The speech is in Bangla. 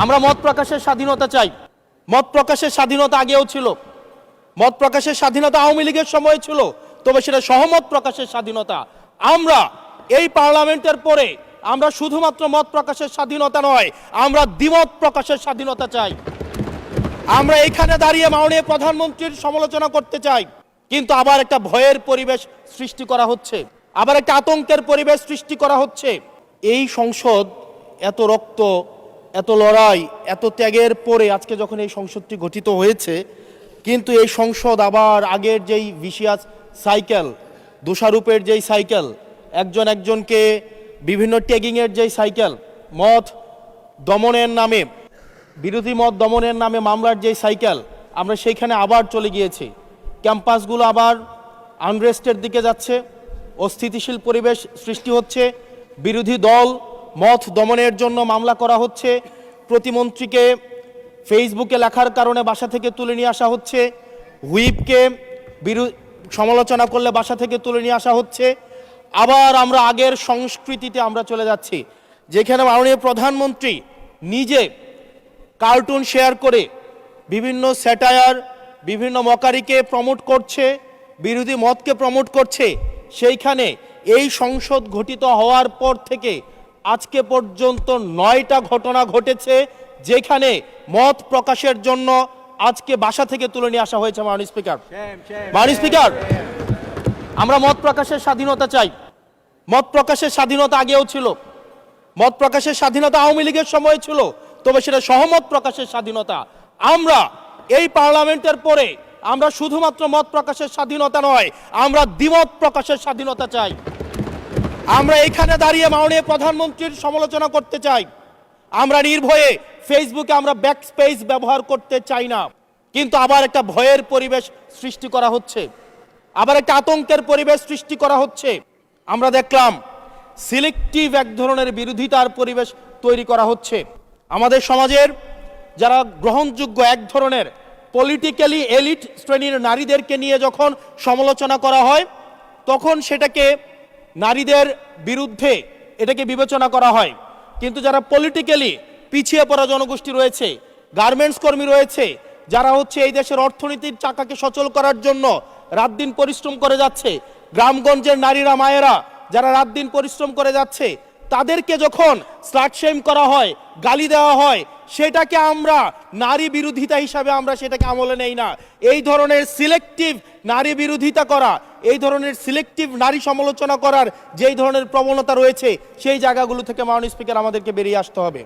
আমরা মত প্রকাশের স্বাধীনতা চাই। মত প্রকাশের স্বাধীনতা আগেও ছিল, মত প্রকাশের স্বাধীনতা আওয়ামী লীগের সময় ছিল, তবে সেটা সহমত প্রকাশের স্বাধীনতা। আমরা এই পার্লামেন্টের পরে আমরা শুধুমাত্র মত প্রকাশের স্বাধীনতা নয়, আমরা দ্বিমত প্রকাশের স্বাধীনতা চাই। আমরা এখানে দাঁড়িয়ে মাননীয় প্রধানমন্ত্রীর সমালোচনা করতে চাই, কিন্তু আবার একটা ভয়ের পরিবেশ সৃষ্টি করা হচ্ছে, আবার একটা আতঙ্কের পরিবেশ সৃষ্টি করা হচ্ছে। এই সংসদ এত রক্ত, এত লড়াই, এত ত্যাগের পরে আজকে যখন এই সংসদটি গঠিত হয়েছে, কিন্তু এই সংসদ আবার আগের যেই ভিশিয়াস সাইকেল, দোষারোপের যেই সাইকেল, একজন একজনকে বিভিন্ন ট্যাগিংয়ের যেই সাইকেল, মত দমনের নামে, বিরোধী মত দমনের নামে মামলার যেই সাইকেল, আমরা সেইখানে আবার চলে গিয়েছি। ক্যাম্পাসগুলো আবার আনরেস্টের দিকে যাচ্ছে, অস্থিতিশীল পরিবেশ সৃষ্টি হচ্ছে, বিরোধী দল মত দমনের জন্য মামলা করা হচ্ছে, প্রতিমন্ত্রীকে ফেসবুকে লেখার কারণে বাসা থেকে তুলে নিয়ে আসা হচ্ছে, হুইপকে সমালোচনা করলে বাসা থেকে তুলে নিয়ে আসা হচ্ছে। আবার আমরা আগের সংস্কৃতিতে আমরা চলে যাচ্ছি, যেখানে মাননীয় প্রধানমন্ত্রী নিজে কার্টুন শেয়ার করে বিভিন্ন স্যাটায়ার, বিভিন্ন মকারিকে প্রমোট করছে, বিরোধী মতকে প্রমোট করছে। সেইখানে এই সংসদ গঠিত হওয়ার পর থেকে আজকে পর্যন্ত 9টা ঘটনা ঘটেছে, যেখানে মত প্রকাশের জন্য আজকে বাসা থেকে তুলে নিয়ে আসা হয়েছে। মাননীয় স্পিকার, মাননীয় স্পিকার, আমরা মত প্রকাশের স্বাধীনতা চাই। মত প্রকাশের স্বাধীনতা আগেও ছিল, মত প্রকাশের স্বাধীনতা আওয়ামী লীগের সময় ছিল, তবে সেটা সহমত প্রকাশের স্বাধীনতা। আমরা এই পার্লামেন্টের পরে আমরা শুধুমাত্র মত প্রকাশের স্বাধীনতা নয়, আমরা দ্বিমত প্রকাশের স্বাধীনতা চাই। আমরা এখানে দাঁড়িয়ে মাননীয় প্রধানমন্ত্রীর সমালোচনা করতে চাই, আমরা নির্ভয়ে ফেসবুকে আমরা ব্যাকস্পেস ব্যবহার করতে চাই না, কিন্তু আবার একটা ভয়ের পরিবেশ সৃষ্টি করা হচ্ছে, আবার একটা আতঙ্কের পরিবেশ সৃষ্টি করা হচ্ছে। আমরা দেখলাম সিলেক্টিভ এক ধরনের বিরোধিতার পরিবেশ তৈরি করা হচ্ছে। আমাদের সমাজের যারা গ্রহণযোগ্য এক ধরনের পলিটিক্যালি এলিট শ্রেণীর নারীদেরকে নিয়ে যখন সমালোচনা করা হয়, তখন সেটাকে নারীদের বিরুদ্ধে এটাকে বিবেচনা করা হয়। কিন্তু যারা পলিটিক্যালি পিছিয়ে পড়া জনগোষ্ঠী রয়েছে, গার্মেন্টস কর্মী রয়েছে, যারা হচ্ছে এই দেশের অর্থনীতির চাকাকে সচল করার জন্য রাত দিন পরিশ্রম করে যাচ্ছে, গ্রামগঞ্জের নারীরা, মায়েরা যারা রাত দিন পরিশ্রম করে যাচ্ছে, তাদেরকে যখন স্লাট শেম করা হয়, গালি দেওয়া হয়, সেটাকে আমরা নারী বিরোধিতা হিসাবে আমরা সেটাকে আমলে নেই না। এই ধরনের সিলেক্টিভ নারী বিরোধিতা করা, এই ধরনের সিলেক্টিভ নারী সমালোচনা করার যেই ধরনের প্রবণতা রয়েছে, সেই জায়গাগুলো থেকে মাননীয় স্পিকার আমাদেরকে বেরিয়ে আসতে হবে।